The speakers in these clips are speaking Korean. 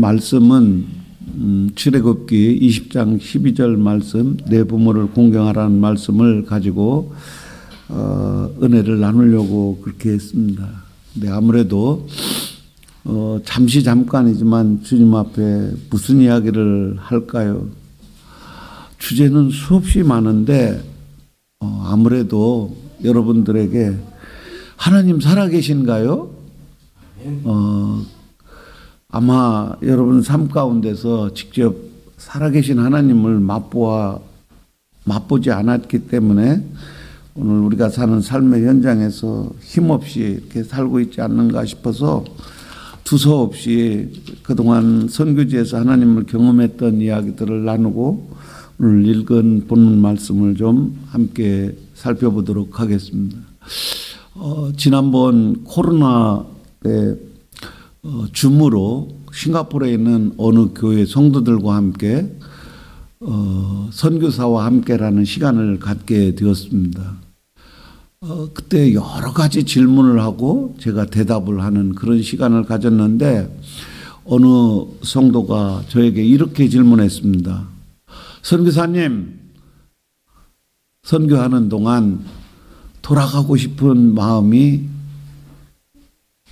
말씀은 출애굽기 20장 12절 말씀, 내 부모를 공경하라는 말씀을 가지고 은혜를 나누려고 그렇게 했습니다. 네, 아무래도 잠깐이지만 주님 앞에 무슨 이야기를 할까요? 주제는 수없이 많은데 아무래도 여러분들에게 하나님 살아계신가요? 아마 여러분 삶 가운데서 직접 살아계신 하나님을 맛보지 않았기 때문에 오늘 우리가 사는 삶의 현장에서 힘없이 이렇게 살고 있지 않는가 싶어서 두서없이 그동안 선교지에서 하나님을 경험했던 이야기들을 나누고 오늘 읽은 본문 말씀을 좀 함께 살펴보도록 하겠습니다. 지난번 코로나 때 줌으로 싱가포르에 있는 어느 교회 성도들과 함께 선교사와 함께라는 시간을 갖게 되었습니다. 그때 여러 가지 질문을 하고 제가 대답을 하는 그런 시간을 가졌는데 어느 성도가 저에게 이렇게 질문했습니다. 선교사님, 선교하는 동안 돌아가고 싶은 마음이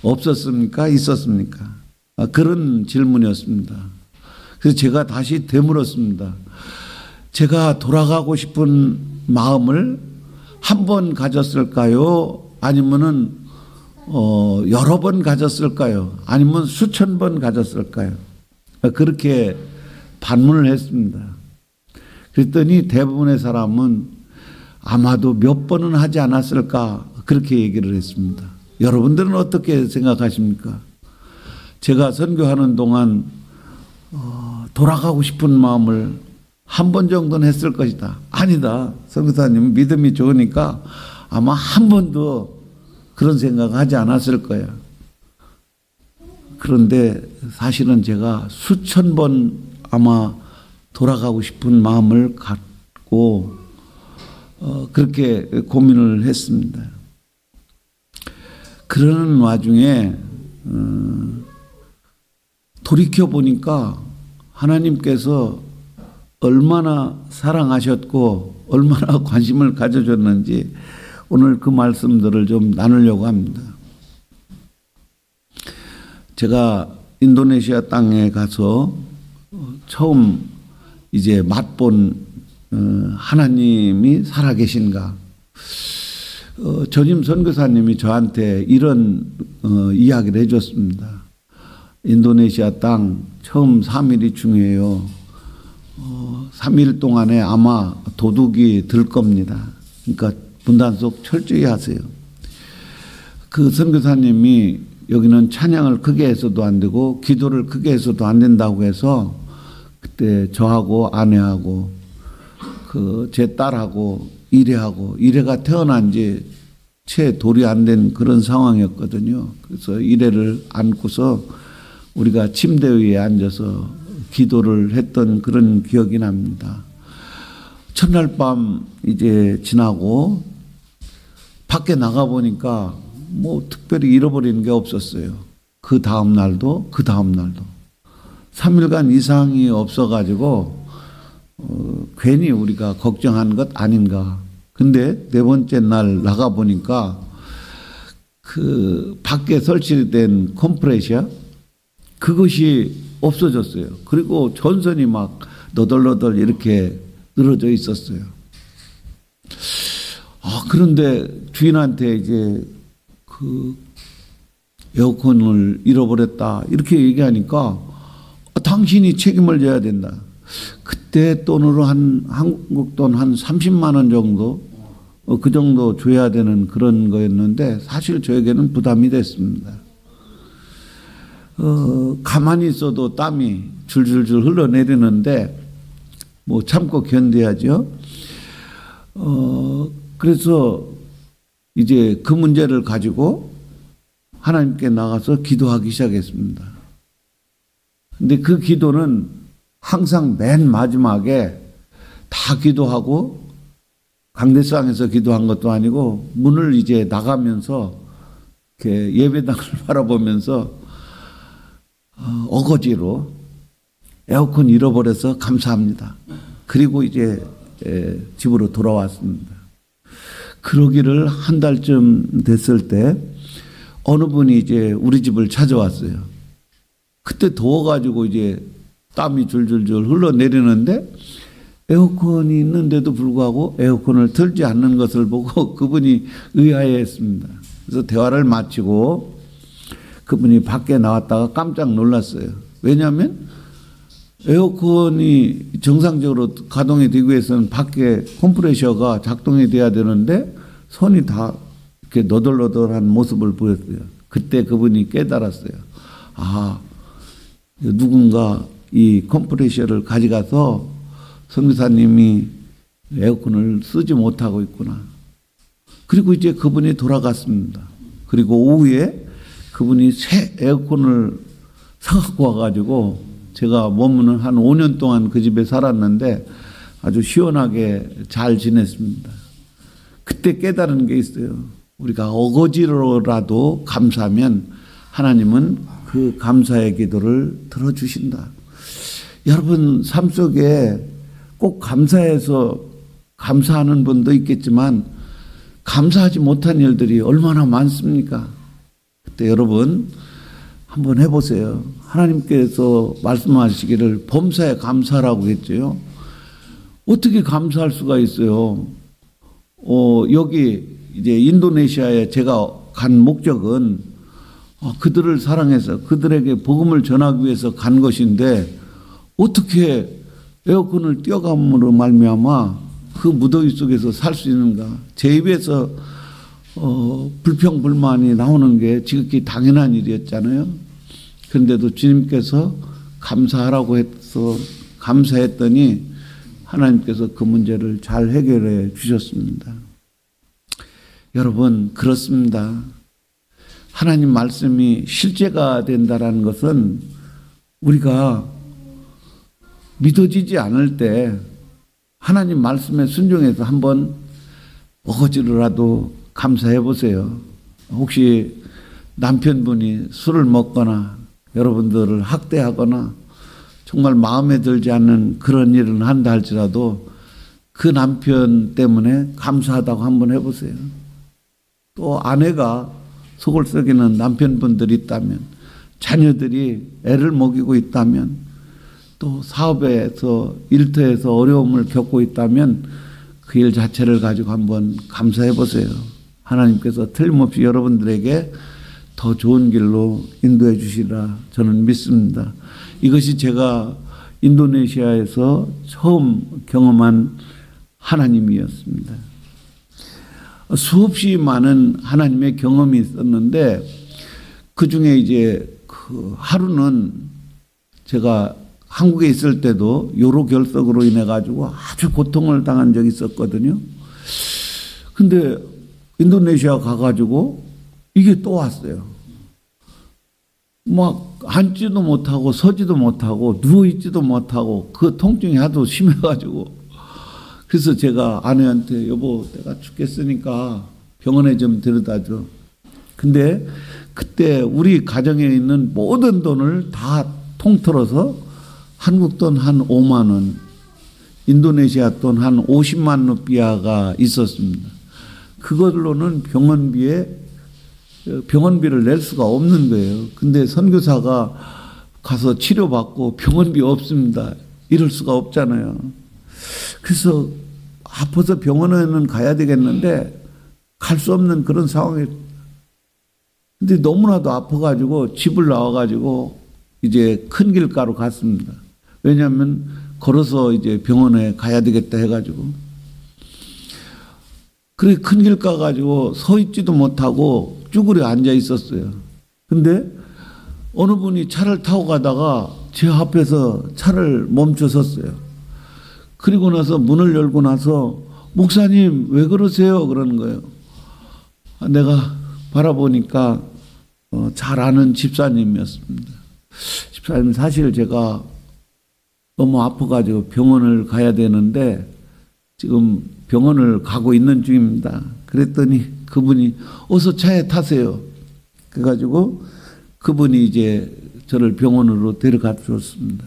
없었습니까? 있었습니까? 그런 질문이었습니다. 그래서 제가 다시 되물었습니다. 제가 돌아가고 싶은 마음을 한 번 가졌을까요? 아니면은 여러 번 가졌을까요? 아니면 수천 번 가졌을까요? 그렇게 반문을 했습니다. 그랬더니 대부분의 사람은 아마도 몇 번은 하지 않았을까 그렇게 얘기를 했습니다. 여러분들은 어떻게 생각하십니까? 제가 선교하는 동안 돌아가고 싶은 마음을 한 번 정도는 했을 것이다. 아니다. 선교사님 믿음이 좋으니까 아마 한 번도 그런 생각하지 않았을 거야. 그런데 사실은 제가 수천 번 아마 돌아가고 싶은 마음을 갖고 그렇게 고민을 했습니다. 그러는 와중에 돌이켜보니까 하나님께서 얼마나 사랑하셨고 얼마나 관심을 가져줬는지 오늘 그 말씀들을 좀 나누려고 합니다. 제가 인도네시아 땅에 가서 처음 이제 맛본 하나님이 살아계신가. 전임 선교사님이 저한테 이런 이야기를 해줬습니다. 인도네시아 땅 처음 3일이 중요해요. 3일 동안에 아마 도둑이 들 겁니다. 그러니까 분단속 철저히 하세요. 그 선교사님이 여기는 찬양을 크게 해서도 안 되고 기도를 크게 해서도 안 된다고 해서 그때 저하고 아내하고 그 제 딸하고 이래가 태어난 지 채 돌이 안 된 그런 상황이었거든요. 그래서 이래를 안고서 우리가 침대 위에 앉아서 기도를 했던 그런 기억이 납니다. 첫날 밤 이제 지나고 밖에 나가 보니까 뭐 특별히 잃어버리는 게 없었어요. 그 다음 날도 3일간 이상이 없어가지고 괜히 우리가 걱정한 것 아닌가. 근데 네 번째 날 나가 보니까 그 밖에 설치된 컴프레셔 그것이 없어졌어요. 그리고 전선이 막 너덜너덜 이렇게 늘어져 있었어요. 그런데 주인한테 이제 그 에어컨을 잃어버렸다 이렇게 얘기하니까 당신이 책임을 져야 된다. 그때 돈으로 한국 돈 한 30만 원 정도 그 정도 줘야 되는 그런 거였는데 사실 저에게는 부담이 됐습니다. 가만히 있어도 땀이 줄줄줄 흘러내리는데 뭐 참고 견뎌야죠. 그래서 이제 그 문제를 가지고 하나님께 나가서 기도하기 시작했습니다. 근데 그 기도는 항상 맨 마지막에 다 기도하고 강대상에서 기도한 것도 아니고 문을 이제 나가면서 이렇게 예배당을 바라보면서 어거지로 에어컨 잃어버려서 감사합니다. 그리고 이제 집으로 돌아왔습니다. 그러기를 한 달쯤 됐을 때 어느 분이 이제 우리 집을 찾아왔어요. 그때 더워가지고 이제 땀이 줄줄줄 흘러내리는데 에어컨이 있는데도 불구하고 에어컨을 틀지 않는 것을 보고 그분이 의아해했습니다. 그래서 대화를 마치고 그분이 밖에 나왔다가 깜짝 놀랐어요. 왜냐하면 에어컨이 정상적으로 가동이 되기 위해서는 밖에 컴프레셔가 작동이 돼야 되는데 손이 다 이렇게 너덜너덜한 모습을 보였어요. 그때 그분이 깨달았어요. 아, 누군가 이 컴프레셔를 가져가서 선교사님이 에어컨을 쓰지 못하고 있구나. 그리고 이제 그분이 돌아갔습니다. 그리고 오후에 그분이 새 에어컨을 사갖고 와가지고 제가 머무는 한 5년 동안 그 집에 살았는데 아주 시원하게 잘 지냈습니다. 그때 깨달은 게 있어요. 우리가 어거지로라도 감사하면 하나님은 그 감사의 기도를 들어주신다. 여러분 삶 속에 꼭 감사해서 감사하는 분도 있겠지만 감사하지 못한 일들이 얼마나 많습니까? 그때 여러분 한번 해보세요. 하나님께서 말씀하시기를 범사에 감사라고 했죠. 어떻게 감사할 수가 있어요? 여기 이제 인도네시아에 제가 간 목적은 그들을 사랑해서 그들에게 복음을 전하기 위해서 간 것인데 어떻게 에어컨을 띄어감으로 말미암아 그 무더위 속에서 살 수 있는가? 제 입에서 불평불만이 나오는 게 지극히 당연한 일이었잖아요. 그런데도 주님께서 감사하라고 해서 감사했더니 하나님께서 그 문제를 잘 해결해 주셨습니다. 여러분 그렇습니다. 하나님 말씀이 실제가 된다는 것은 우리가 믿어지지 않을 때 하나님 말씀에 순종해서 한번 어거지로라도 감사해 보세요. 혹시 남편분이 술을 먹거나 여러분들을 학대하거나 정말 마음에 들지 않는 그런 일을 한다 할지라도 그 남편 때문에 감사하다고 한번 해보세요. 또 아내가 속을 썩이는 남편분들이 있다면, 자녀들이 애를 먹이고 있다면, 또 사업에서 일터에서 어려움을 겪고 있다면 그 일 자체를 가지고 한번 감사해 보세요. 하나님께서 틀림없이 여러분들에게 더 좋은 길로 인도해 주시리라 저는 믿습니다. 이것이 제가 인도네시아에서 처음 경험한 하나님이었습니다. 수없이 많은 하나님의 경험이 있었는데 그 중에 이제 그 하루는 제가 한국에 있을 때도 요로 결석으로 인해 가지고 아주 고통을 당한 적이 있었거든요. 근데 인도네시아 가가지고 이게 또 왔어요. 막 앉지도 못하고 서지도 못하고 누워있지도 못하고 그 통증이 하도 심해가지고 그래서 제가 아내한테 여보 내가 죽겠으니까 병원에 좀 데려다줘. 근데 그때 우리 가정에 있는 모든 돈을 다 통틀어서 한국 돈 한 5만 원, 인도네시아 돈 한 50만 루피아가 있었습니다. 그걸로는 병원비를 낼 수가 없는 거예요. 근데 선교사가 가서 치료받고 병원비 없습니다. 이럴 수가 없잖아요. 그래서 아파서 병원에는 가야 되겠는데 갈 수 없는 그런 상황에 근데 너무나도 아파가지고 집을 나와가지고 이제 큰 길가로 갔습니다. 왜냐하면 걸어서 이제 병원에 가야 되겠다 해가지고 그래 큰 길가 가지고 서 있지도 못하고 쭈그려 앉아 있었어요. 근데 어느 분이 차를 타고 가다가 제 앞에서 차를 멈춰 섰어요. 그리고 나서 문을 열고 나서 목사님 왜 그러세요? 그러는 거예요. 내가 바라보니까 잘 아는 집사님이었습니다. 집사님 사실 제가 너무 아파가지고 병원을 가야 되는데 지금 병원을 가고 있는 중입니다. 그랬더니 그분이 어서 차에 타세요. 그래가지고 그분이 이제 저를 병원으로 데려가 주었습니다.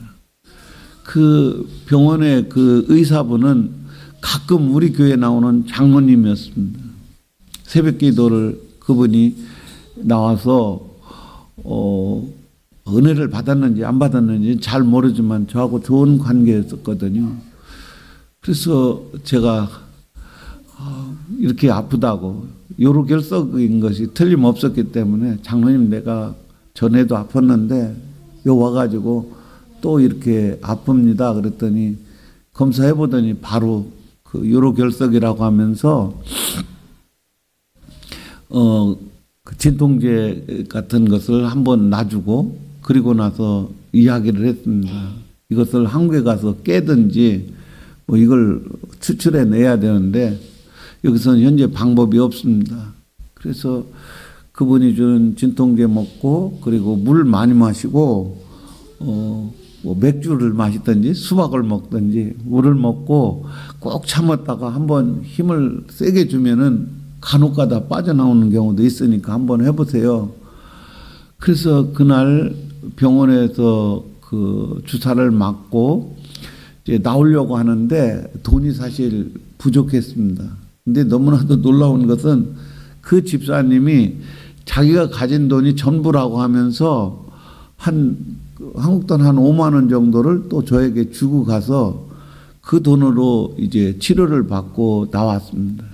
그 병원의 그 의사분은 가끔 우리 교회에 나오는 장로님이었습니다. 새벽 기도를 그분이 나와서 은혜를 받았는지 안 받았는지 잘 모르지만 저하고 좋은 관계였었거든요. 그래서 제가 이렇게 아프다고 요로결석인 것이 틀림없었기 때문에 장로님 내가 전에도 아팠는데 요 와가지고 또 이렇게 아픕니다. 그랬더니 검사해보더니 바로 그 요로결석이라고 하면서 그 진통제 같은 것을 한번 놔주고 그리고 나서 이야기를 했습니다. 이것을 한국에 가서 깨든지 뭐 이걸 추출해 내야 되는데 여기서는 현재 방법이 없습니다. 그래서 그분이 준 진통제 먹고 그리고 물 많이 마시고 뭐 맥주를 마시든지 수박을 먹든지 물을 먹고 꼭 참았다가 한번 힘을 세게 주면은 간혹 가다 빠져나오는 경우도 있으니까 한번 해보세요. 그래서 그날 병원에서 그 주사를 맞고 이제 나오려고 하는데 돈이 사실 부족했습니다. 근데 너무나도 놀라운 것은 그 집사님이 자기가 가진 돈이 전부라고 하면서 한국 돈 한 5만 원 정도를 또 저에게 주고 가서 그 돈으로 이제 치료를 받고 나왔습니다.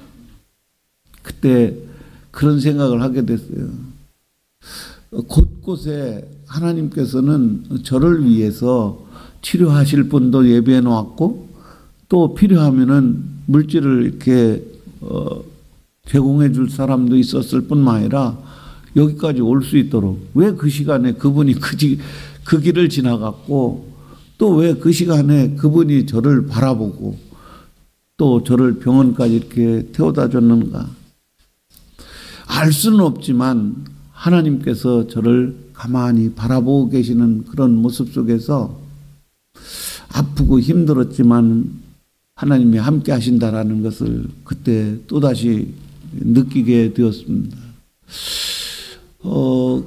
그때 그런 생각을 하게 됐어요. 곳곳에 하나님께서는 저를 위해서 치료하실 분도 예배해 놓았고 또 필요하면은 물질을 이렇게 제공해 줄 사람도 있었을 뿐만 아니라 여기까지 올 수 있도록 왜 그 시간에 그분이 그 길을 지나갔고 또 왜 그 시간에 그분이 저를 바라보고 또 저를 병원까지 이렇게 태워다 줬는가. 알 수는 없지만 하나님께서 저를 가만히 바라보고 계시는 그런 모습 속에서 아프고 힘들었지만 하나님이 함께 하신다라는 것을 그때 또다시 느끼게 되었습니다.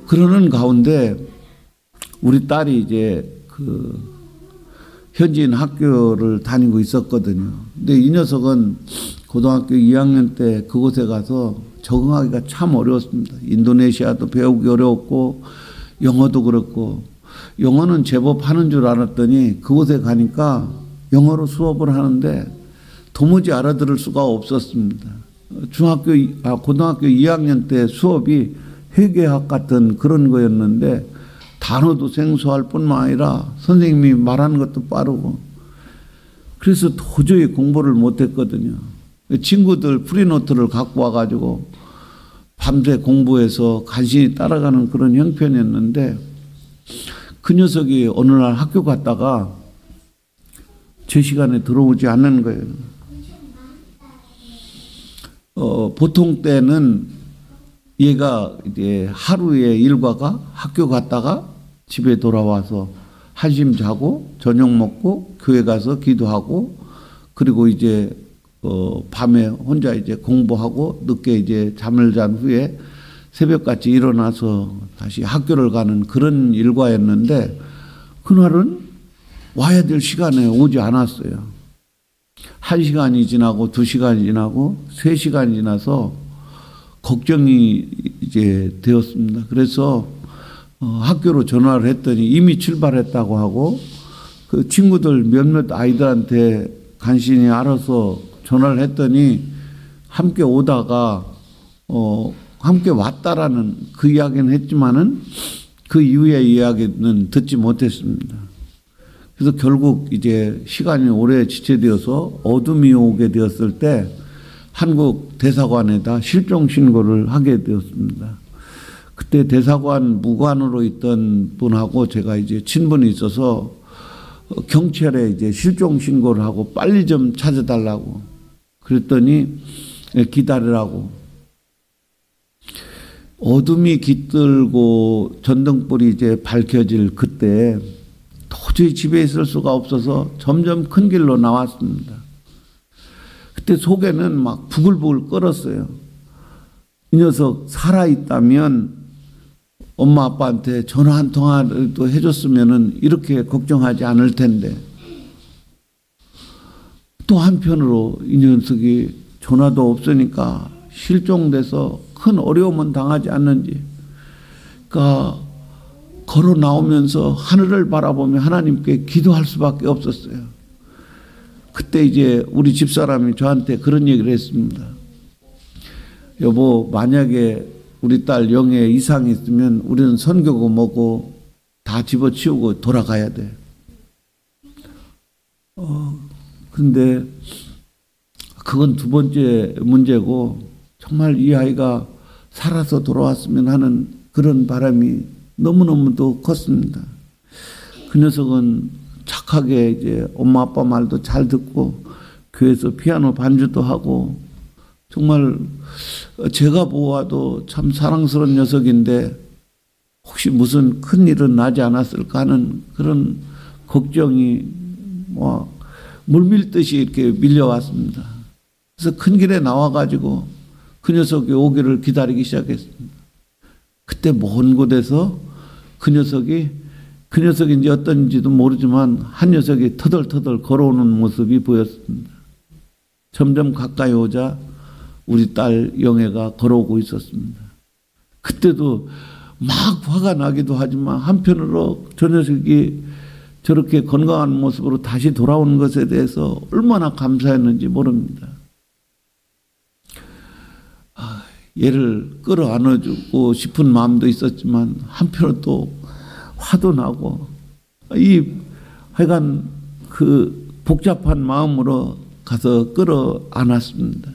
그러는 가운데 우리 딸이 이제 그 현지인 학교를 다니고 있었거든요. 근데 이 녀석은 고등학교 2학년 때 그곳에 가서 적응하기가 참 어려웠습니다. 인도네시아도 배우기 어려웠고 영어도 그렇고 영어는 제법 하는 줄 알았더니 그곳에 가니까 영어로 수업을 하는데 도무지 알아들을 수가 없었습니다. 고등학교 2학년 때 수업이 회계학 같은 그런 거였는데 단어도 생소할 뿐만 아니라 선생님이 말하는 것도 빠르고 그래서 도저히 공부를 못했거든요. 친구들 프리노트를 갖고 와가지고 밤새 공부해서 간신히 따라가는 그런 형편이었는데 그 녀석이 어느 날 학교 갔다가 제 시간에 들어오지 않는 거예요. 보통 때는 얘가 이제 하루의 일과가 학교 갔다가 집에 돌아와서 한심 자고 저녁 먹고 교회 가서 기도하고 그리고 이제 밤에 혼자 이제 공부하고 늦게 이제 잠을 잔 후에 새벽같이 일어나서 다시 학교를 가는 그런 일과였는데 그날은 와야 될 시간에 오지 않았어요. 1시간이 지나고 2시간이 지나고 3시간이 지나서 걱정이 이제 되었습니다. 그래서 학교로 전화를 했더니 이미 출발했다고 하고 그 친구들 몇몇 아이들한테 간신히 알아서 전화를 했더니 함께 오다가 함께 왔다라는 그 이야기는 했지만은 그 이후의 이야기는 듣지 못했습니다. 그래서 결국 이제 시간이 오래 지체되어서 어둠이 오게 되었을 때 한국 대사관에다 실종 신고를 하게 되었습니다. 그때 대사관 무관으로 있던 분하고 제가 이제 친분이 있어서 경찰에 이제 실종 신고를 하고 빨리 좀 찾아달라고 그랬더니 기다리라고. 어둠이 깃들고 전등불이 이제 밝혀질 그때 도저히 집에 있을 수가 없어서 점점 큰 길로 나왔습니다. 그때 속에는 막 부글부글 끓었어요. 이 녀석 살아있다면 엄마 아빠한테 전화 한 통화도 해줬으면 이렇게 걱정하지 않을 텐데 또 한편으로 이 녀석이 전화도 없으니까 실종돼서 큰 어려움은 당하지 않는지, 그러니까 걸어 나오면서 하늘을 바라보며 하나님께 기도할 수밖에 없었어요. 그때 이제 우리 집사람이 저한테 그런 얘기를 했습니다. 여보, 만약에 우리 딸 영에 이상이 있으면 우리는 선교고 뭐고 다 집어치우고 돌아가야 돼. 근데 그건 두 번째 문제고, 정말 이 아이가 살아서 돌아왔으면 하는 그런 바람이 너무너무도 컸습니다. 그 녀석은 착하게 이제 엄마 아빠 말도 잘 듣고 교회에서 피아노 반주도 하고, 정말 제가 보아도 참 사랑스러운 녀석인데 혹시 무슨 큰일은 나지 않았을까 하는 그런 걱정이 뭐 물밀듯이 이렇게 밀려왔습니다. 그래서 큰 길에 나와가지고 그 녀석이 오기를 기다리기 시작했습니다. 그때 먼 곳에서 그 녀석이 이제 어떤지도 모르지만 한 녀석이 터덜터덜 걸어오는 모습이 보였습니다. 점점 가까이 오자 우리 딸 영애가 걸어오고 있었습니다. 그때도 막 화가 나기도 하지만 한편으로 저 녀석이 저렇게 건강한 모습으로 다시 돌아오는 것에 대해서 얼마나 감사했는지 모릅니다. 얘를 끌어안아주고 싶은 마음도 있었지만 한편으로 또 화도 나고, 하여간 그 복잡한 마음으로 가서 끌어안았습니다.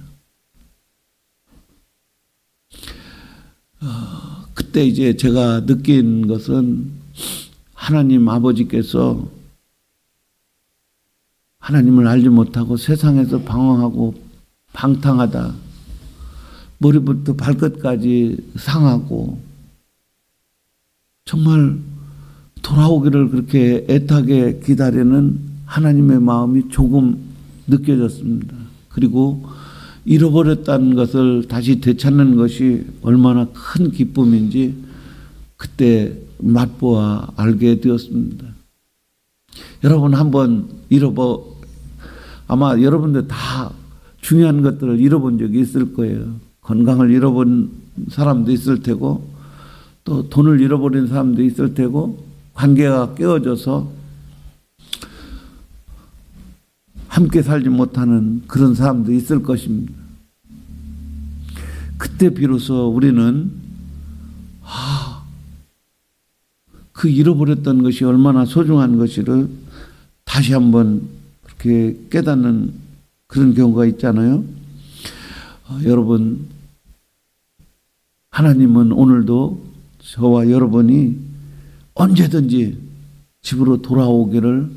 그때 이제 제가 느낀 것은 하나님 아버지께서 하나님을 알지 못하고 세상에서 방황하고 방탕하다, 머리부터 발끝까지 상하고 정말 돌아오기를 그렇게 애타게 기다리는 하나님의 마음이 조금 느껴졌습니다. 그리고 잃어버렸다는 것을 다시 되찾는 것이 얼마나 큰 기쁨인지 그때 맛보아 알게 되었습니다. 여러분 한번 아마 여러분들 다 중요한 것들을 잃어본 적이 있을 거예요. 건강을 잃어본 사람도 있을 테고, 또 돈을 잃어버린 사람도 있을 테고, 관계가 깨어져서 함께 살지 못하는 그런 사람도 있을 것입니다. 그때 비로소 우리는 그 잃어버렸던 것이 얼마나 소중한 것이를 다시 한번 그렇게 깨닫는 그런 경우가 있잖아요. 여러분, 하나님은 오늘도 저와 여러분이 언제든지 집으로 돌아오기를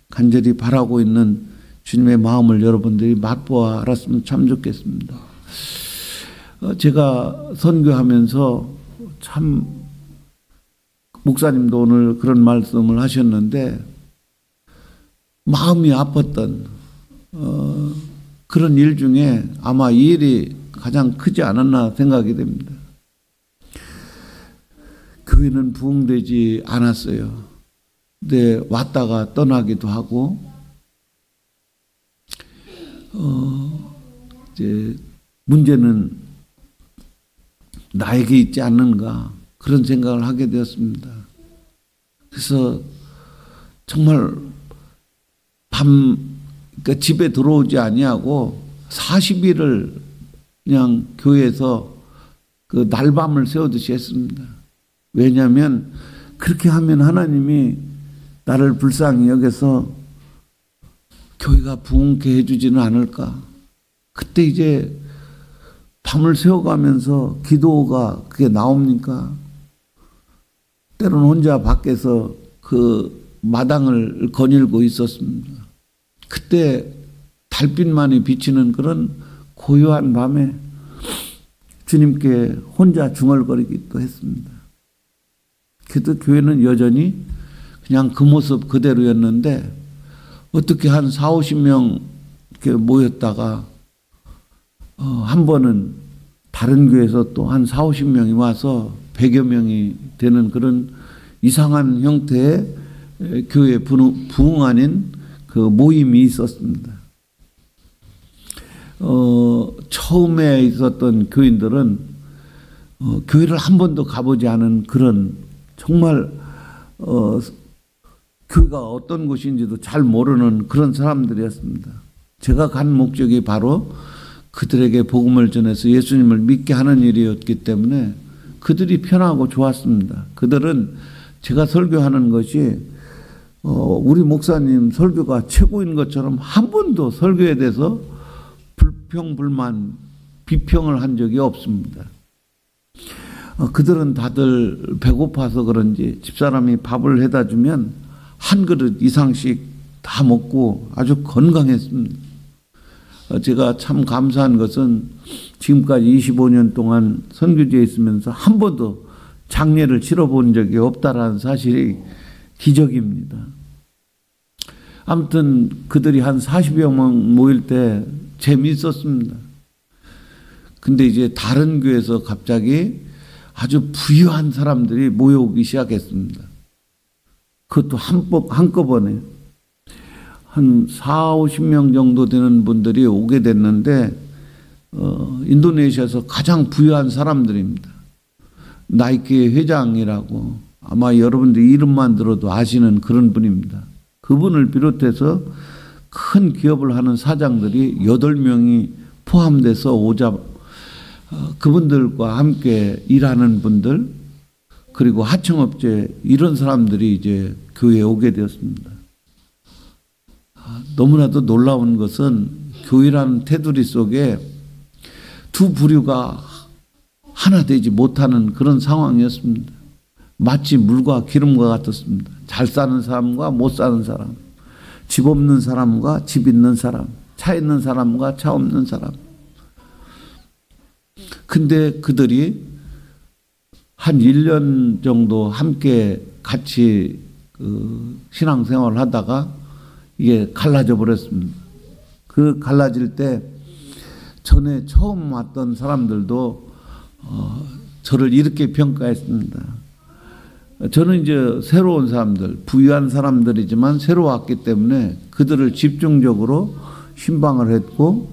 간절히 바라고 있는 주님의 마음을 여러분들이 맛보아 알았으면 참 좋겠습니다. 제가 선교하면서 참 목사님도 오늘 그런 말씀을 하셨는데 마음이 아팠던 그런 일 중에 아마 이 일이 가장 크지 않았나 생각이 됩니다. 교회는 부흥되지 않았어요. 근데 왔다가 떠나기도 하고 이제 문제는 나에게 있지 않는가 그런 생각을 하게 되었습니다. 그래서 정말 그러니까 집에 들어오지 아니하고 40일을 그냥 교회에서 그 날밤을 새우듯이 했습니다. 왜냐하면 그렇게 하면 하나님이 나를 불쌍히 여겨서 교회가 부흥케 해주지는 않을까. 그때 이제 밤을 새워가면서 기도가 그게 나옵니까? 때로는 혼자 밖에서 그 마당을 거닐고 있었습니다. 그때 달빛만이 비치는 그런 고요한 밤에 주님께 혼자 중얼거리기도 했습니다. 그래도 교회는 여전히 그냥 그 모습 그대로였는데 어떻게 한 40-50명 이렇게 모였다가 한 번은 다른 교회에서 또 한 40-50명이 와서 100여 명이 되는 그런 이상한 형태의 교회 부흥 아닌 그 모임이 있었습니다. 처음에 있었던 교인들은 교회를 한 번도 가보지 않은 그런 정말 교회가 어떤 곳인지도 잘 모르는 그런 사람들이었습니다. 제가 간 목적이 바로 그들에게 복음을 전해서 예수님을 믿게 하는 일이었기 때문에 그들이 편하고 좋았습니다. 그들은 제가 설교하는 것이 우리 목사님 설교가 최고인 것처럼 한 번도 설교에 대해서 불평, 불만, 비평을 한 적이 없습니다. 그들은 다들 배고파서 그런지 집사람이 밥을 해다 주면 한 그릇 이상씩 다 먹고 아주 건강했습니다. 제가 참 감사한 것은 지금까지 25년 동안 선교지에 있으면서 한 번도 장례를 치러본 적이 없다라는 사실이 기적입니다. 아무튼 그들이 한 40여 명 모일 때 재미있었습니다. 근데 이제 다른 교회에서 갑자기 아주 부유한 사람들이 모여오기 시작했습니다. 그것도 한꺼번에 한 4, 50명 정도 되는 분들이 오게 됐는데 인도네시아에서 가장 부유한 사람들입니다. 나이키 회장이라고 아마 여러분들 이름만 들어도 아시는 그런 분입니다. 그분을 비롯해서 큰 기업을 하는 사장들이 8명이 포함돼서 오자 그분들과 함께 일하는 분들 그리고 하청업체 이런 사람들이 이제 교회에 오게 되었습니다. 너무나도 놀라운 것은 교회라는 테두리 속에 두 부류가 하나 되지 못하는 그런 상황이었습니다. 마치 물과 기름과 같았습니다. 잘 사는 사람과 못 사는 사람, 집 없는 사람과 집 있는 사람, 차 있는 사람과 차 없는 사람. 근데 그들이 한 1년 정도 함께 같이 신앙생활을 하다가 이게 갈라져 버렸습니다. 그 갈라질 때 전에 처음 왔던 사람들도 저를 이렇게 평가했습니다. 저는 이제 새로운 사람들, 부유한 사람들이지만 새로 왔기 때문에 그들을 집중적으로 신방을 했고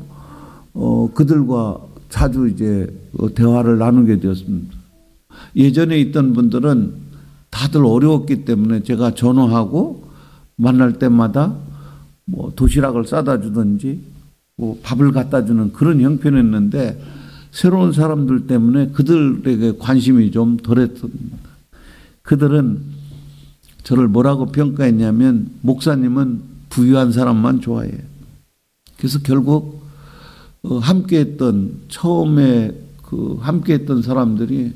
그들과 자주 이제 대화를 나누게 되었습니다. 예전에 있던 분들은 다들 어려웠기 때문에 제가 전화하고 만날 때마다 뭐 도시락을 싸다 주든지 뭐 밥을 갖다 주는 그런 형편이었는데 새로운 사람들 때문에 그들에게 관심이 좀 덜했습니다. 그들은 저를 뭐라고 평가했냐면 목사님은 부유한 사람만 좋아해요. 그래서 결국 함께했던 처음에 함께했던 사람들이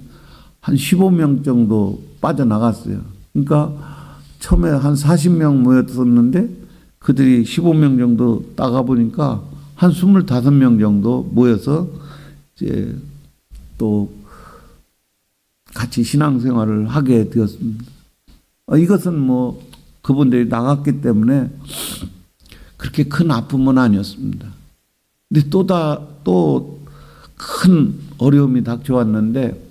한 15명 정도 빠져나갔어요. 그러니까 처음에 한 40명 모였었는데 그들이 15명 정도 따가 보니까 한 25명 정도 모여서 이제 또 같이 신앙생활을 하게 되었습니다. 이것은 뭐 그분들이 나갔기 때문에 그렇게 큰 아픔은 아니었습니다. 근데 또 큰 어려움이 닥쳐왔는데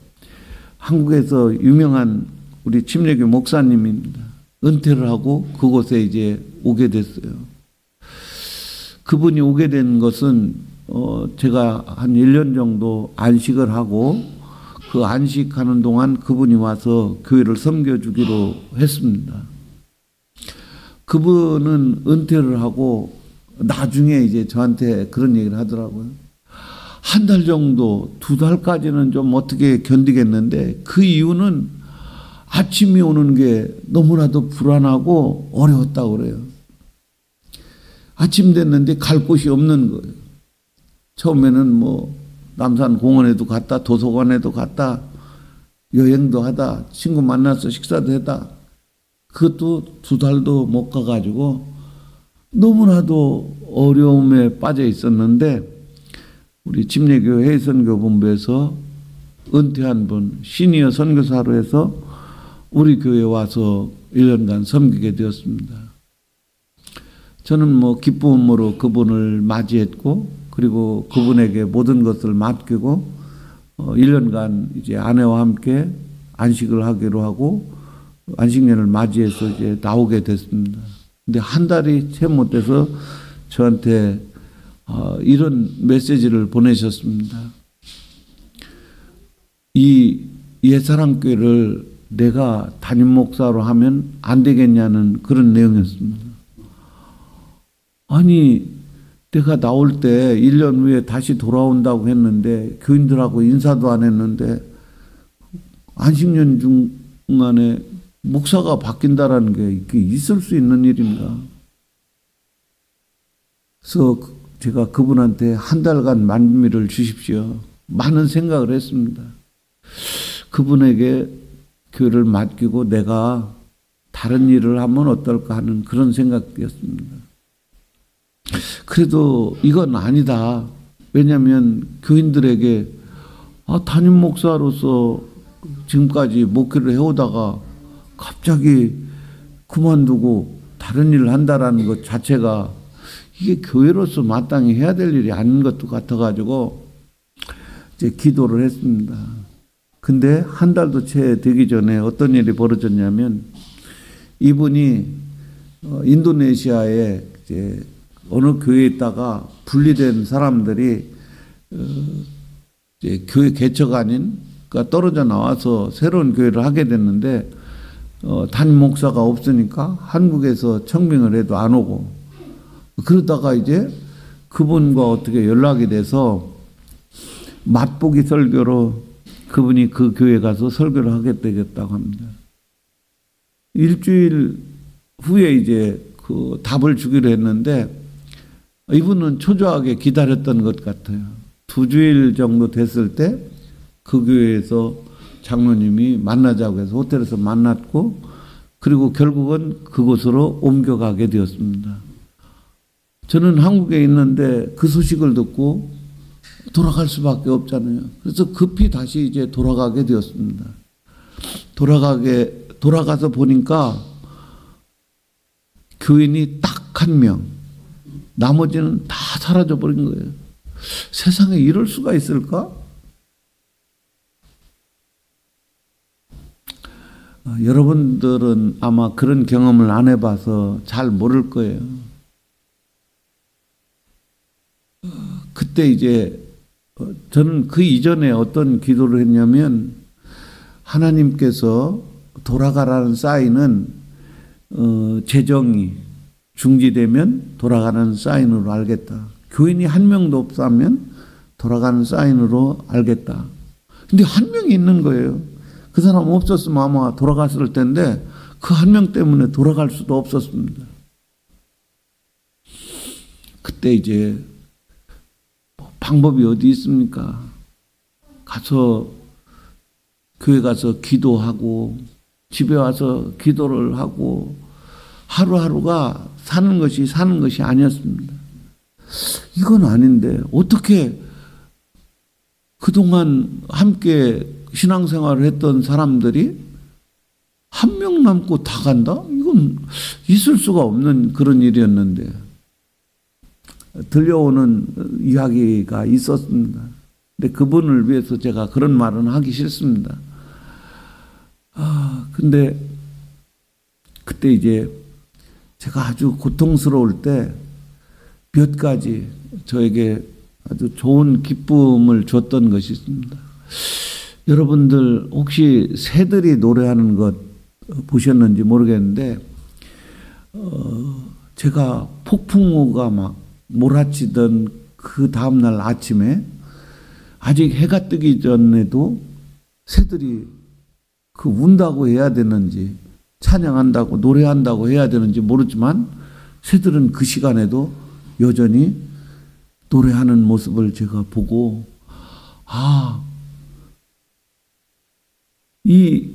한국에서 유명한 우리 침례교 목사님입니다. 은퇴를 하고 그곳에 이제 오게 됐어요. 그분이 오게 된 것은 제가 한 1년 정도 안식을 하고 그 안식하는 동안 그분이 와서 교회를 섬겨주기로 했습니다. 그분은 은퇴를 하고 나중에 이제 저한테 그런 얘기를 하더라고요. 한 달 정도, 2달까지는 좀 어떻게 견디겠는데 그 이유는 아침이 오는 게 너무나도 불안하고 어려웠다고 그래요. 아침 됐는데 갈 곳이 없는 거예요. 처음에는 뭐 남산 공원에도 갔다 도서관에도 갔다 여행도 하다 친구 만나서 식사도 했다. 그것도 2달도 못 가가지고 너무나도 어려움에 빠져 있었는데 우리 침례교 해선교본부에서 은퇴한 분 시니어 선교사로 해서 우리 교회에 와서 1년간 섬기게 되었습니다. 저는 뭐 기쁨으로 그분을 맞이했고 그리고 그분에게 모든 것을 맡기고 1년간 이제 아내와 함께 안식을 하기로 하고 안식년을 맞이해서 이제 나오게 됐습니다. 근데 한 달이 채 못 돼서 저한테 이런 메시지를 보내셨습니다. 이 옛사랑교회를 내가 담임 목사로 하면 안 되겠냐는 그런 내용이었습니다. 아니, 내가 나올 때 1년 후에 다시 돌아온다고 했는데 교인들하고 인사도 안 했는데 안식년 중간에 목사가 바뀐다라는 게 이게 있을 수 있는 일인가? 그래서 제가 그분한테 한 달간 만미를 주십시오. 많은 생각을 했습니다. 그분에게 교회를 맡기고 내가 다른 일을 하면 어떨까 하는 그런 생각이었습니다. 그래도 이건 아니다. 왜냐하면 교인들에게 담임 목사로서 지금까지 목회를 해오다가 갑자기 그만두고 다른 일을 한다라는 것 자체가 이게 교회로서 마땅히 해야 될 일이 아닌 것도 같아가지고 이제 기도를 했습니다. 근데 한 달도 채 되기 전에 어떤 일이 벌어졌냐면 이분이 인도네시아에 이제 어느 교회에 있다가 분리된 사람들이 이제 교회 개척아닌 떨어져 나와서 새로운 교회를 하게 됐는데 담임 목사가 없으니까 한국에서 청빙을 해도 안 오고 그러다가 이제 그분과 어떻게 연락이 돼서 맛보기 설교로 그분이 그 교회에 가서 설교를 하게 되겠다고 합니다. 일주일 후에 이제 그 답을 주기로 했는데 이분은 초조하게 기다렸던 것 같아요. 2주일 정도 됐을 때 그 교회에서 장로님이 만나자고 해서 호텔에서 만났고 그리고 결국은 그곳으로 옮겨가게 되었습니다. 저는 한국에 있는데 그 소식을 듣고 돌아갈 수밖에 없잖아요. 그래서 급히 다시 이제 돌아가게 되었습니다. 돌아가서 보니까 교인이 딱 한 명, 나머지는 다 사라져 버린 거예요. 세상에 이럴 수가 있을까? 여러분들은 아마 그런 경험을 안 해봐서 잘 모를 거예요. 그때 이제 저는 그 이전에 어떤 기도를 했냐면 하나님께서 돌아가라는 사인은 재정이 중지되면 돌아가는 사인으로 알겠다. 교인이 한 명도 없다면 돌아가는 사인으로 알겠다. 근데 한 명이 있는 거예요. 그 사람 없었으면 아마 돌아갔을 텐데 그 한 명 때문에 돌아갈 수도 없었습니다. 그때 이제 방법이 어디 있습니까? 교회 가서 기도하고 집에 와서 기도를 하고 하루하루가 사는 것이 아니었습니다. 이건 아닌데 어떻게 그동안 함께 신앙생활을 했던 사람들이 한 명 남고 다 간다? 이건 있을 수가 없는 그런 일이었는데 들려오는 이야기가 있었습니다. 근데 그분을 위해서 제가 그런 말은 하기 싫습니다. 근데 그때 이제 제가 아주 고통스러울 때 몇 가지 저에게 아주 좋은 기쁨을 줬던 것이 있습니다. 여러분들 혹시 새들이 노래하는 것 보셨는지 모르겠는데 제가 폭풍우가 막 몰아치던 그 다음날 아침에 아직 해가 뜨기 전에도 새들이 운다고 해야 되는지 찬양한다고 노래한다고 해야 되는지 모르지만 새들은 그 시간에도 여전히 노래하는 모습을 제가 보고 이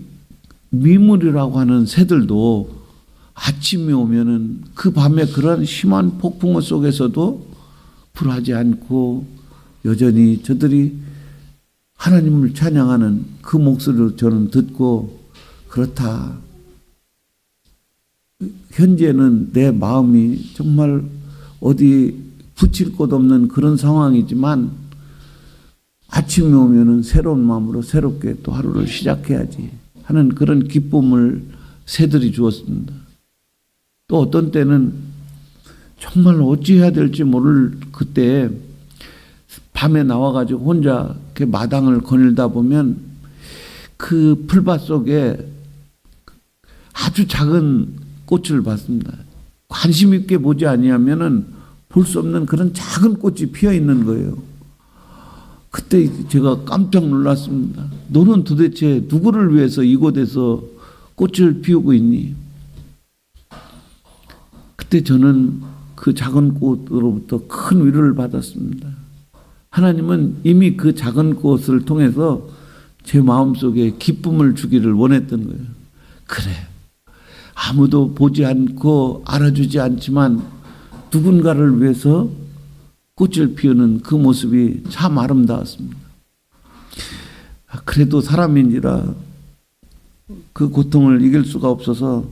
미물이라고 하는 새들도 아침이 오면은 그 밤에 그런 심한 폭풍우 속에서도 불하지 않고 여전히 저들이 하나님을 찬양하는 그 목소리를 저는 듣고 그렇다. 현재는 내 마음이 정말 어디 붙일 곳 없는 그런 상황이지만 아침이 오면은 새로운 마음으로 새롭게 또 하루를 시작해야지 하는 그런 기쁨을 새들이 주었습니다. 또 어떤 때는 정말 어찌해야 될지 모를 그때 밤에 나와가지고 혼자 이렇게 마당을 거닐다 보면 그 풀밭 속에 아주 작은 꽃을 봤습니다. 관심 있게 보지 아니하면은 볼 수 없는 그런 작은 꽃이 피어 있는 거예요. 그때 제가 깜짝 놀랐습니다. 너는 도대체 누구를 위해서 이곳에서 꽃을 피우고 있니? 그때 저는 그 작은 꽃으로부터 큰 위로를 받았습니다. 하나님은 이미 그 작은 꽃을 통해서 제 마음속에 기쁨을 주기를 원했던 거예요. 그래, 아무도 보지 않고 알아주지 않지만 누군가를 위해서 꽃을 피우는 그 모습이 참 아름다웠습니다. 그래도 사람인지라 그 고통을 이길 수가 없어서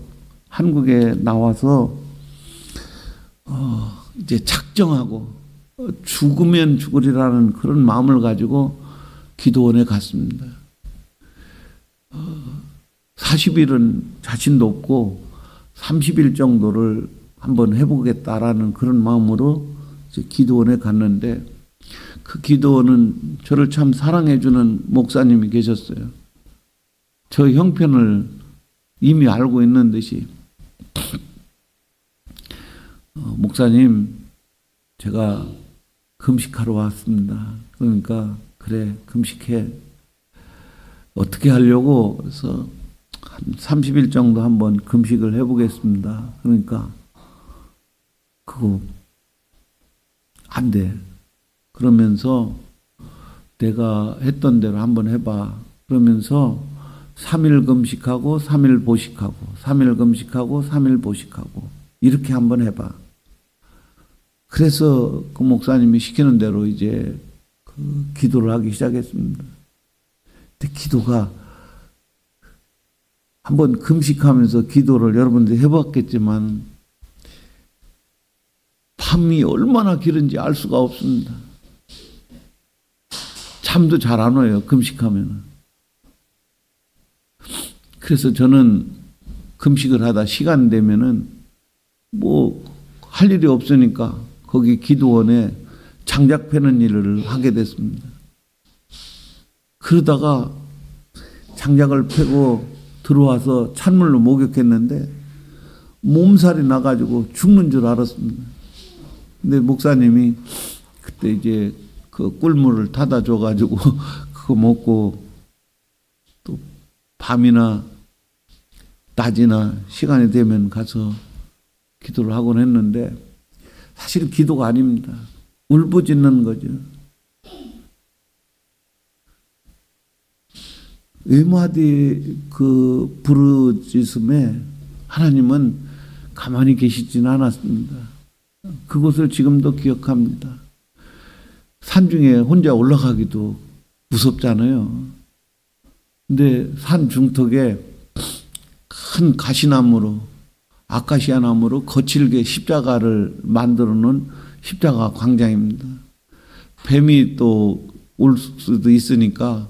한국에 나와서 이제 작정하고 죽으면 죽으리라는 그런 마음을 가지고 기도원에 갔습니다. 40일은 자신도 없고 30일 정도를 한번 해보겠다라는 그런 마음으로 이제 기도원에 갔는데 그 기도원은 저를 참 사랑해주는 목사님이 계셨어요. 저 형편을 이미 알고 있는 듯이 목사님, 제가 금식하러 왔습니다. 그러니까 그래, 금식해. 어떻게 하려고? 그래서 한 30일 정도 한번 금식을 해보겠습니다. 그러니까 그거 안 돼. 그러면서 내가 했던 대로 한번 해봐. 그러면서 3일 금식하고 3일 보식하고 3일 금식하고 3일 보식하고 이렇게 한번 해봐. 그래서 그 목사님이 시키는 대로 이제 그 기도를 하기 시작했습니다. 근데 기도가 한번 금식하면서 기도를 여러분들이 해봤겠지만 밤이 얼마나 길은지 알 수가 없습니다. 잠도 잘 안 와요, 금식하면. 그래서 저는 금식을 하다 시간 되면은 뭐 할 일이 없으니까 거기 기도원에 장작 패는 일을 하게 됐습니다. 그러다가 장작을 패고 들어와서 찬물로 목욕했는데 몸살이 나가지고 죽는 줄 알았습니다. 근데 목사님이 그때 이제 그 꿀물을 타다 줘가지고 그거 먹고 또 밤이나 낮이나 시간이 되면 가서 기도를 하곤 했는데 사실 기도가 아닙니다. 울부짖는 거죠. 외마디 그 부르짖음에 하나님은 가만히 계시지는 않았습니다. 그것을 지금도 기억합니다. 산중에 혼자 올라가기도 무섭잖아요. 근데 산 중턱에 큰 가시나무로 아카시아 나무로 거칠게 십자가를 만들어 놓은 십자가 광장입니다. 뱀이 또 올 수도 있으니까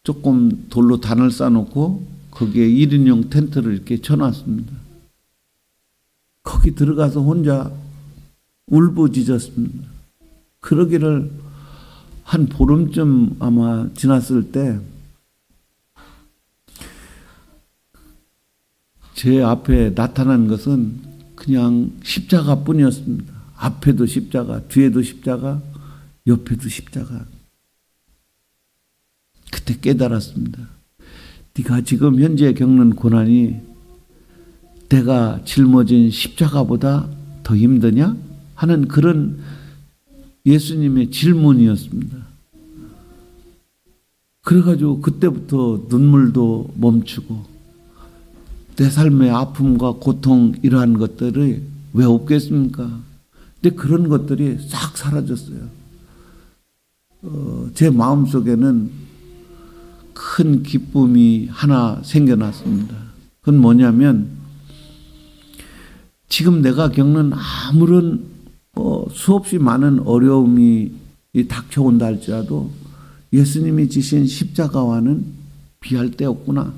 조금 돌로 단을 쌓아놓고 거기에 1인용 텐트를 이렇게 쳐놨습니다. 거기 들어가서 혼자 울부짖었습니다. 그러기를 한 보름쯤 아마 지났을 때 제 앞에 나타난 것은 그냥 십자가뿐이었습니다. 앞에도 십자가, 뒤에도 십자가, 옆에도 십자가. 그때 깨달았습니다. 네가 지금 현재 겪는 고난이 내가 짊어진 십자가보다 더 힘드냐? 하는 그런 예수님의 질문이었습니다. 그래가지고 그때부터 눈물도 멈추고 내 삶의 아픔과 고통 이러한 것들이 왜 없겠습니까? 근데 그런 것들이 싹 사라졌어요. 제 마음속에는 큰 기쁨이 하나 생겨났습니다. 그건 뭐냐면 지금 내가 겪는 아무런 수없이 많은 어려움이 닥쳐온다 할지라도 예수님이 지신 십자가와는 비할 데 없구나.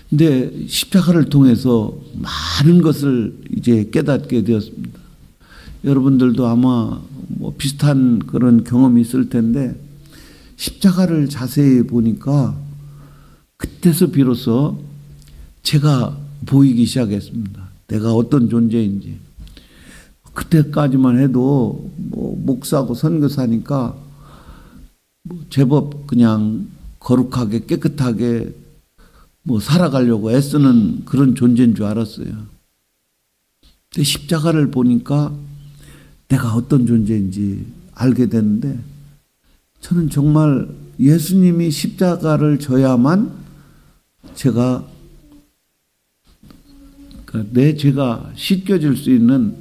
근데 십자가를 통해서 많은 것을 이제 깨닫게 되었습니다. 여러분들도 아마 뭐 비슷한 그런 경험이 있을 텐데 십자가를 자세히 보니까 그때서 비로소 제가 보이기 시작했습니다. 내가 어떤 존재인지. 그때까지만 해도 뭐 목사고 선교사니까 뭐 제법 그냥 거룩하게 깨끗하게 뭐 살아가려고 애쓰는 그런 존재인 줄 알았어요. 근데 십자가를 보니까 내가 어떤 존재인지 알게 되는데 저는 정말 예수님이 십자가를 져야만 제가 내 죄가 씻겨질 수 있는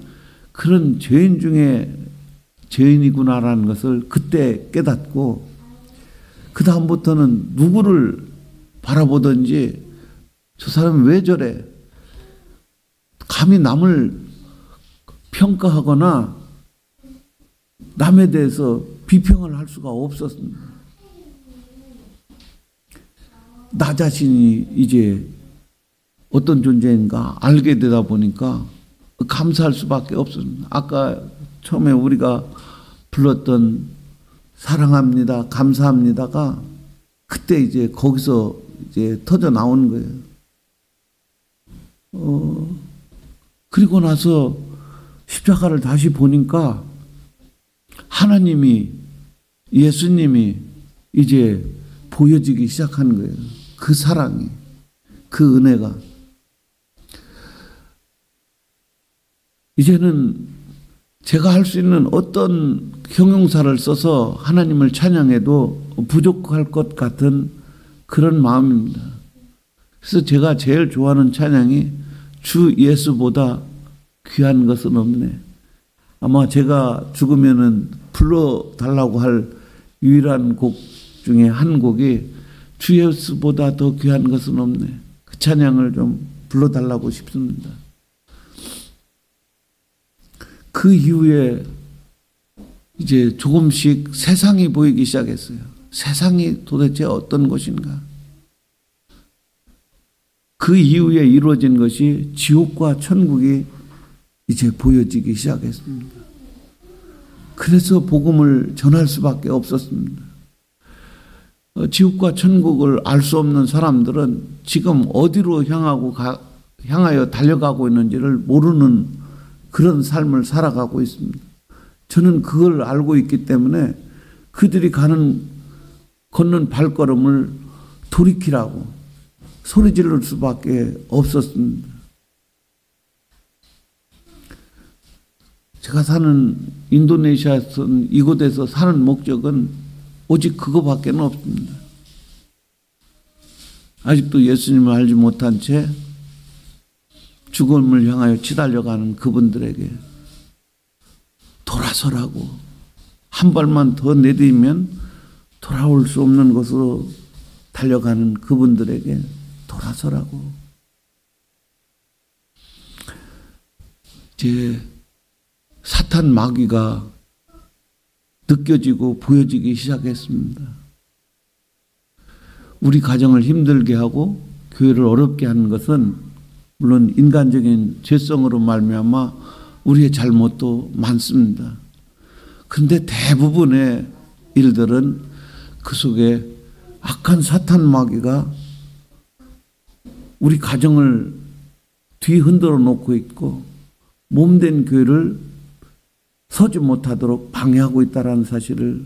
그런 죄인 중에 죄인이구나라는 것을 그때 깨닫고 그 다음부터는 누구를 바라보든지 저 사람은 왜 저래? 감히 남을 평가하거나 남에 대해서 비평을 할 수가 없었습니다. 나 자신이 이제 어떤 존재인가 알게 되다 보니까 감사할 수밖에 없습니다. 아까 처음에 우리가 불렀던 사랑합니다, 감사합니다가 그때 이제 거기서 이제 터져 나오는 거예요. 그리고 나서 십자가를 다시 보니까 하나님이, 예수님이 이제 보여지기 시작하는 거예요. 그 사랑이, 그 은혜가. 이제는 제가 할 수 있는 어떤 형용사를 써서 하나님을 찬양해도 부족할 것 같은 그런 마음입니다. 그래서 제가 제일 좋아하는 찬양이 주 예수보다 귀한 것은 없네. 아마 제가 죽으면은 불러달라고 할 유일한 곡 중에 한 곡이 주 예수보다 더 귀한 것은 없네. 그 찬양을 좀 불러달라고 싶습니다. 그 이후에 이제 조금씩 세상이 보이기 시작했어요. 세상이 도대체 어떤 것인가? 그 이후에 이루어진 것이 지옥과 천국이 이제 보여지기 시작했습니다. 그래서 복음을 전할 수밖에 없었습니다. 지옥과 천국을 알 수 없는 사람들은 지금 어디로 향하여 달려가고 있는지를 모르는 그런 삶을 살아가고 있습니다. 저는 그걸 알고 있기 때문에 그들이 걷는 발걸음을 돌이키라고 소리 지를 수밖에 없었습니다. 제가 사는 인도네시아에서 이곳에서 사는 목적은 오직 그거밖에 없습니다. 아직도 예수님을 알지 못한 채 죽음을 향하여 치달려가는 그분들에게 돌아서라고, 한 발만 더 내디디면 돌아올 수 없는 곳으로 달려가는 그분들에게 돌아서라고. 이제 사탄 마귀가 느껴지고 보여지기 시작했습니다. 우리 가정을 힘들게 하고 교회를 어렵게 하는 것은 물론 인간적인 죄성으로 말미암아 우리의 잘못도 많습니다. 그런데 대부분의 일들은 그 속에 악한 사탄 마귀가 우리 가정을 뒤흔들어 놓고 있고 몸된 교회를 서지 못하도록 방해하고 있다는 사실을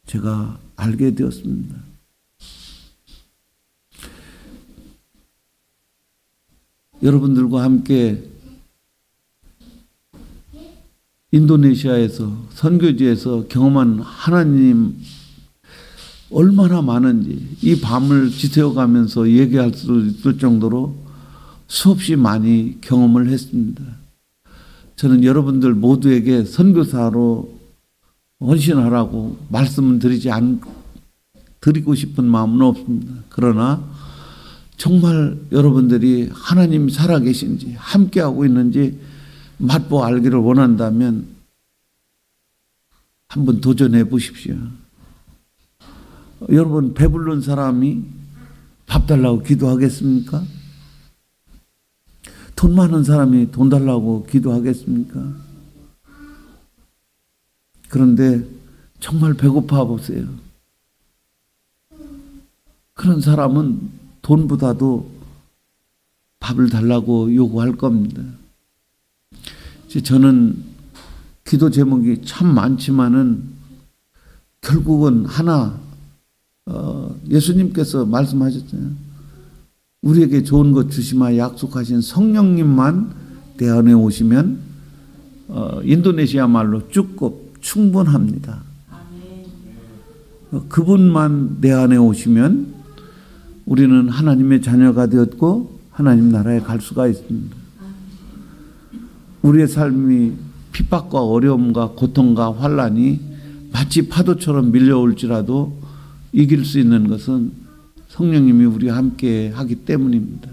제가 알게 되었습니다. 여러분들과 함께 인도네시아에서 선교지에서 경험한 하나님 얼마나 많은지 이 밤을 지새워가면서 얘기할 수 있을 정도로 수없이 많이 경험을 했습니다. 저는 여러분들 모두에게 선교사로 헌신하라고 말씀은 드리고 싶은 마음은 없습니다. 그러나 정말 여러분들이 하나님이 살아계신지 함께하고 있는지 맛보아 알기를 원한다면 한번 도전해 보십시오. 여러분 배부른 사람이 밥 달라고 기도하겠습니까? 돈 많은 사람이 돈 달라고 기도하겠습니까? 그런데 정말 배고파 보세요. 그런 사람은 돈보다도 밥을 달라고 요구할 겁니다. 저는 기도 제목이 참 많지만은 결국은 하나, 예수님께서 말씀하셨잖아요. 우리에게 좋은 것 주시마 약속하신 성령님만 내 안에 오시면 인도네시아 말로 쭈급 충분합니다. 그분만 내 안에 오시면 우리는 하나님의 자녀가 되었고 하나님 나라에 갈 수가 있습니다. 우리의 삶이 핍박과 어려움과 고통과 환난이 마치 파도처럼 밀려올지라도 이길 수 있는 것은 성령님이 우리와 함께 하기 때문입니다.